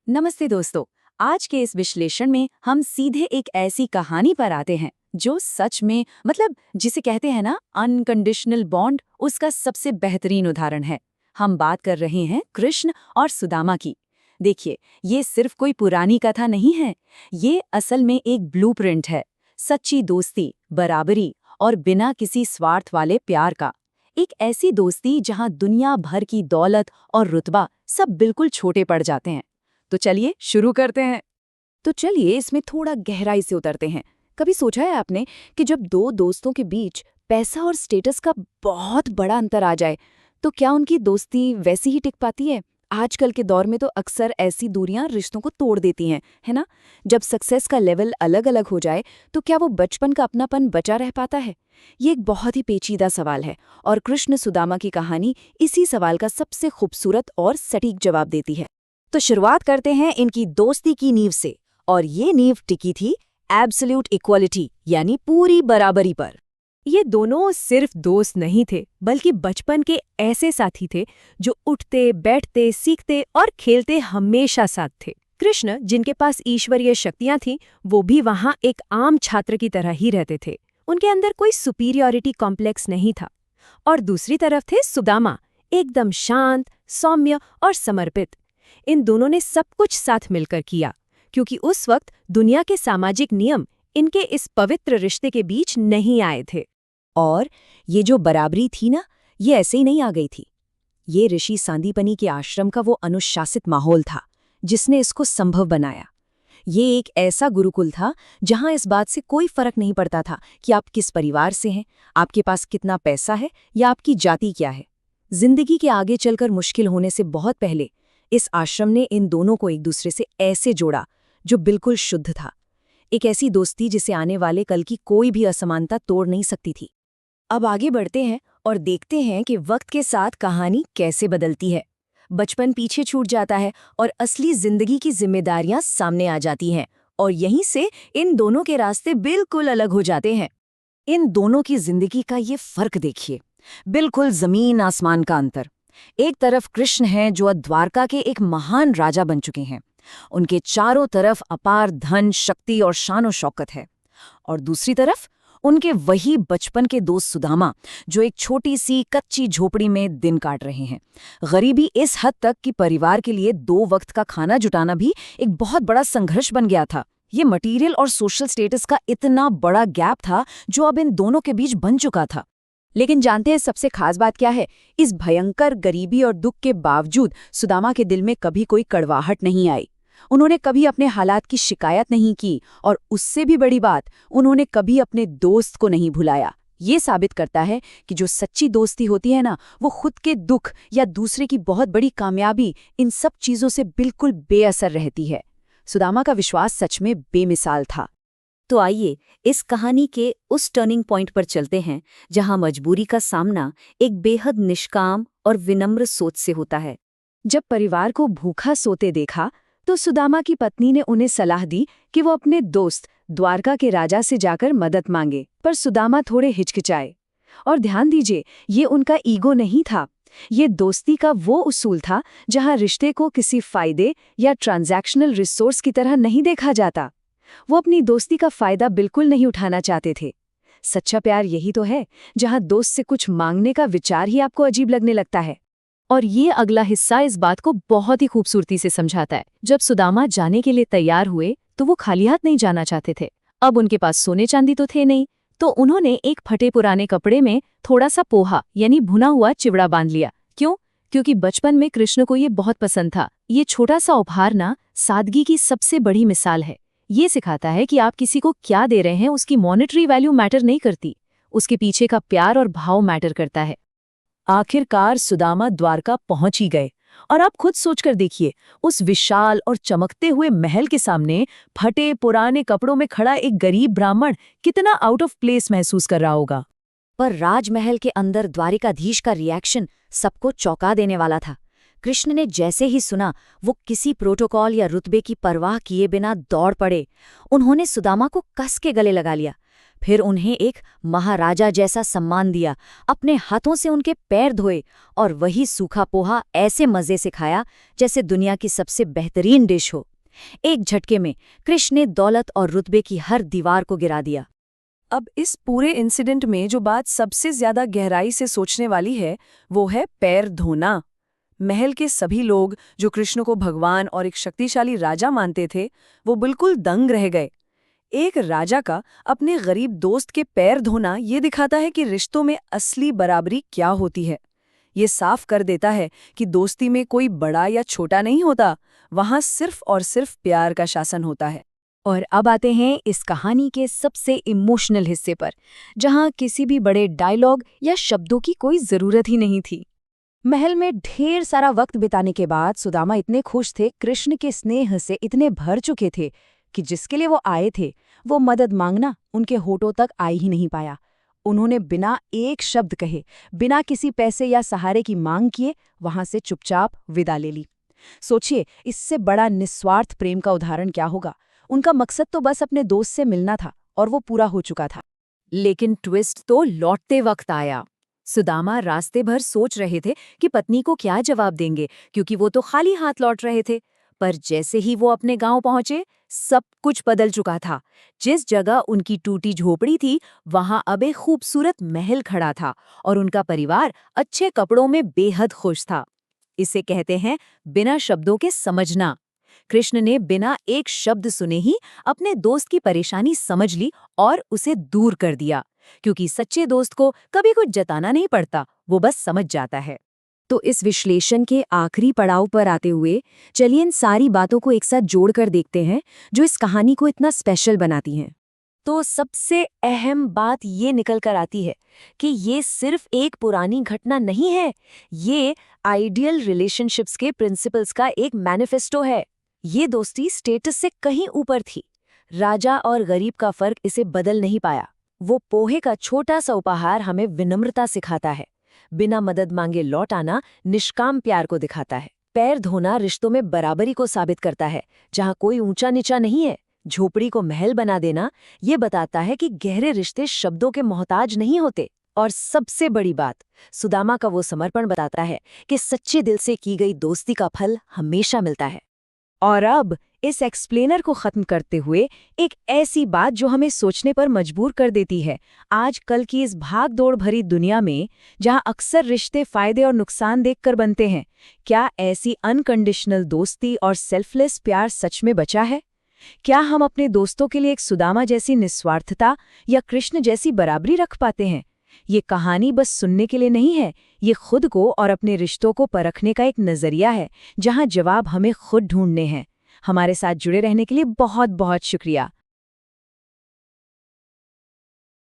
नमस्ते दोस्तों। आज के इस विश्लेषण में हम सीधे एक ऐसी कहानी पर आते हैं जो सच में जिसे कहते हैं ना अनकंडीशनल बॉन्ड, उसका सबसे बेहतरीन उदाहरण है। हम बात कर रहे हैं कृष्ण और सुदामा की। देखिए, ये सिर्फ कोई पुरानी कथा नहीं है, ये असल में एक ब्लूप्रिंट है। सच्ची दोस्ती, बराबरी और बिना किसी स्वार्थ वाले प्यार का। एक ऐसी दोस्ती जहां दुनिया भर की दौलत और रुतबा सब बिल्कुल छोटे पड़ जाते हैं। तो चलिए शुरू करते हैं। तो चलिए इसमें थोड़ा गहराई से उतरते हैं। कभी सोचा है आपने कि जब दो दोस्तों के बीच पैसा और स्टेटस का बहुत बड़ा अंतर आ जाए तो क्या उनकी दोस्ती वैसी ही टिक पाती है? आजकल के दौर में तो अक्सर ऐसी दूरियां रिश्तों को तोड़ देती हैं, है ना? जब सक्सेस का लेवल अलग अलग हो जाए तो क्या वो बचपन का अपनापन बचा रह पाता है? ये एक बहुत ही पेचीदा सवाल है और कृष्ण सुदामा की कहानी इसी सवाल का सबसे खूबसूरत और सटीक जवाब देती है। तो शुरुआत करते हैं इनकी दोस्ती की नींव से, और ये नींव टिकी थी एब्सोल्यूट इक्वालिटी यानी पूरी बराबरी पर। ये दोनों सिर्फ दोस्त नहीं थे, बल्कि बचपन के ऐसे साथी थे जो उठते, बैठते, सीखते और खेलते हमेशा साथ थे। कृष्ण, जिनके पास ईश्वरीय शक्तियां थीं, वो भी वहां एक आम छात्र की तरह ही रहते थे। उनके अंदर कोई सुपीरियॉरिटी कॉम्प्लेक्स नहीं था। और दूसरी तरफ थे सुदामा, एकदम शांत, सौम्य और समर्पित। इन दोनों ने सब कुछ साथ मिलकर किया, क्योंकि उस वक्त दुनिया के सामाजिक नियम इनके इस पवित्र रिश्ते के बीच नहीं आए थे। और ये जो बराबरी थी ना, ये ऐसे ही नहीं आ गई थी। ये ऋषि सांदीपनि के आश्रम का वो अनुशासित माहौल था जिसने इसको संभव बनाया। ये एक ऐसा गुरुकुल था जहां इस बात से कोई फर्क नहीं पड़ता था कि आप किस परिवार से हैं, आपके पास कितना पैसा है या आपकी जाति क्या है। जिंदगी के आगे चलकर मुश्किल होने से बहुत पहले इस आश्रम ने इन दोनों को एक दूसरे से ऐसे जोड़ा जो बिल्कुल शुद्ध था। एक ऐसी दोस्ती जिसे आने वाले कल की कोई भी असमानता तोड़ नहीं सकती थी। अब आगे बढ़ते हैं और देखते हैं कि वक्त के साथ कहानी कैसे बदलती है। बचपन पीछे छूट जाता है और असली जिंदगी की जिम्मेदारियां सामने आ जाती हैं, और यहीं से इन दोनों के रास्ते बिल्कुल अलग हो जाते हैं। इन दोनों की जिंदगी का ये फर्क देखिए, बिल्कुल जमीन आसमान का अंतर। एक तरफ कृष्ण हैं जो द्वारका के एक महान राजा बन चुके हैं। उनके चारों तरफ अपार धन, शक्ति और शान और शौकत है। और दूसरी तरफ उनके वही बचपन के दोस्त सुदामा, जो एक छोटी सी कच्ची झोपड़ी में दिन काट रहे हैं। गरीबी इस हद तक कि परिवार के लिए 2 वक्त का खाना जुटाना भी एक बहुत बड़ा संघर्ष बन गया था। ये मटीरियल और सोशल स्टेटस का इतना बड़ा गैप था जो अब इन दोनों के बीच बन चुका था। लेकिन जानते हैं सबसे खास बात क्या है? इस भयंकर गरीबी और दुख के बावजूद सुदामा के दिल में कभी कोई कड़वाहट नहीं आई। उन्होंने कभी अपने हालात की शिकायत नहीं की, और उससे भी बड़ी बात, उन्होंने कभी अपने दोस्त को नहीं भुलाया। ये साबित करता है कि जो सच्ची दोस्ती होती है ना, वो खुद के दुख या दूसरे की बहुत बड़ी कामयाबी, इन सब चीजों से बिल्कुल बेअसर रहती है। सुदामा का विश्वास सच में बेमिसाल था। तो आइए इस कहानी के उस टर्निंग पॉइंट पर चलते हैं जहां मजबूरी का सामना एक बेहद निष्काम और विनम्र सोच से होता है। जब परिवार को भूखा सोते देखा तो सुदामा की पत्नी ने उन्हें सलाह दी कि वो अपने दोस्त द्वारका के राजा से जाकर मदद मांगे, पर सुदामा थोड़े हिचकिचाए। और ध्यान दीजिए, ये उनका ईगो नहीं था, ये दोस्ती का वो उसूल था जहां रिश्ते को किसी फायदे या ट्रांजैक्शनल रिसोर्स की तरह नहीं देखा जाता। वो अपनी दोस्ती का फायदा बिल्कुल नहीं उठाना चाहते थे। सच्चा प्यार यही तो है, जहां दोस्त से कुछ मांगने का विचार ही आपको अजीब लगने लगता है। और ये अगला हिस्सा इस बात को बहुत ही खूबसूरती से समझाता है। जब सुदामा जाने के लिए तैयार हुए तो वो खाली हाथ नहीं जाना चाहते थे। अब उनके पास सोने चांदी तो थे नहीं, तो उन्होंने एक फटे पुराने कपड़े में थोड़ा सा पोहा यानी भुना हुआ चिवड़ा बांध लिया। क्यों? क्योंकि बचपन में कृष्ण को ये बहुत पसंद था। ये छोटा सा उपहार ना सादगी की सबसे बड़ी मिसाल है। ये सिखाता है कि आप किसी को क्या दे रहे हैं, उसकी मॉनेटरी वैल्यू मैटर नहीं करती, उसके पीछे का प्यार और भाव मैटर करता है। आखिरकार सुदामा द्वारका पहुंच ही गए, और आप खुद सोचकर देखिए, उस विशाल और चमकते हुए महल के सामने फटे पुराने कपड़ों में खड़ा एक गरीब ब्राह्मण कितना आउट ऑफ प्लेस महसूस कर रहा होगा। पर राजमहल के अंदर द्वारिकाधीश का रिएक्शन सबको चौंका देने वाला था। कृष्ण ने जैसे ही सुना, वो किसी प्रोटोकॉल या रुतबे की परवाह किए बिना दौड़ पड़े। उन्होंने सुदामा को कस के गले लगा लिया, फिर उन्हें एक महाराजा जैसा सम्मान दिया, अपने हाथों से उनके पैर धोए और वही सूखा पोहा ऐसे मजे से खाया जैसे दुनिया की सबसे बेहतरीन डिश हो। एक झटके में कृष्ण ने दौलत और रुतबे की हर दीवार को गिरा दिया। अब इस पूरे इंसिडेंट में जो बात सबसे ज्यादा गहराई से सोचने वाली है वो है पैर धोना। महल के सभी लोग जो कृष्ण को भगवान और एक शक्तिशाली राजा मानते थे, वो बिल्कुल दंग रह गए। एक राजा का अपने गरीब दोस्त के पैर धोना ये दिखाता है कि रिश्तों में असली बराबरी क्या होती है। ये साफ कर देता है कि दोस्ती में कोई बड़ा या छोटा नहीं होता, वहां सिर्फ और सिर्फ प्यार का शासन होता है। और अब आते हैं इस कहानी के सबसे इमोशनल हिस्से पर, जहां किसी भी बड़े डायलॉग या शब्दों की कोई जरूरत ही नहीं थी। महल में ढेर सारा वक्त बिताने के बाद सुदामा इतने खुश थे, कृष्ण के स्नेह से इतने भर चुके थे कि जिसके लिए वो आए थे वो मदद मांगना उनके होठों तक आ ही नहीं पाया। उन्होंने बिना एक शब्द कहे, बिना किसी पैसे या सहारे की मांग किए वहां से चुपचाप विदा ले ली। सोचिए, इससे बड़ा निस्वार्थ प्रेम का उदाहरण क्या होगा। उनका मकसद तो बस अपने दोस्त से मिलना था और वो पूरा हो चुका था। लेकिन ट्विस्ट तो लौटते वक्त आया। सुदामा रास्ते भर सोच रहे थे कि पत्नी को क्या जवाब देंगे, क्योंकि वो तो खाली हाथ लौट रहे थे। पर जैसे ही वो अपने गांव पहुंचे, सब कुछ बदल चुका था। जिस जगह उनकी टूटी झोपड़ी थी, वहां अब एक खूबसूरत महल खड़ा था और उनका परिवार अच्छे कपड़ों में बेहद खुश था। इसे कहते हैं बिना शब्दों के समझना। कृष्ण ने बिना एक शब्द सुने ही अपने दोस्त की परेशानी समझ ली और उसे दूर कर दिया, क्योंकि सच्चे दोस्त को कभी कुछ जताना नहीं पड़ता, वो बस समझ जाता है। तो इस विश्लेषण के आखिरी पड़ाव पर आते हुए चलिए इन सारी बातों को एक साथ जोड़कर देखते हैं जो इस कहानी को इतना स्पेशल बनाती हैं। तो सबसे अहम बात ये निकल कर आती है कि ये सिर्फ एक पुरानी घटना नहीं है, ये आइडियल रिलेशनशिप्स के प्रिंसिपल्स का एक मैनिफेस्टो है। ये दोस्ती स्टेटस से कहीं ऊपर थी। राजा और गरीब का फर्क इसे बदल नहीं पाया। वो पोहे का छोटा सा उपहार हमें विनम्रता सिखाता है। बिना मदद मांगे लौट आना निष्काम प्यार को दिखाता है। पैर धोना रिश्तों में बराबरी को साबित करता है, जहां कोई ऊंचा नीचा नहीं है। झोपड़ी को महल बना देना ये बताता है कि गहरे रिश्ते शब्दों के मोहताज नहीं होते। और सबसे बड़ी बात, सुदामा का वो समर्पण बताता है कि सच्चे दिल से की गई दोस्ती का फल हमेशा मिलता है। और अब इस एक्सप्लेनर को खत्म करते हुए एक ऐसी बात जो हमें सोचने पर मजबूर कर देती है। आजकल की इस भाग-दौड़ भरी दुनिया में जहां अक्सर रिश्ते फायदे और नुकसान देखकर बनते हैं, क्या ऐसी अनकंडीशनल दोस्ती और सेल्फलेस प्यार सच में बचा है? क्या हम अपने दोस्तों के लिए एक सुदामा जैसी निस्वार्थता या कृष्ण जैसी बराबरी रख पाते हैं? ये कहानी बस सुनने के लिए नहीं है, ये खुद को और अपने रिश्तों को परखने का एक नजरिया है, जहां जवाब हमें खुद ढूंढने हैं। हमारे साथ जुड़े रहने के लिए बहुत बहुत शुक्रिया।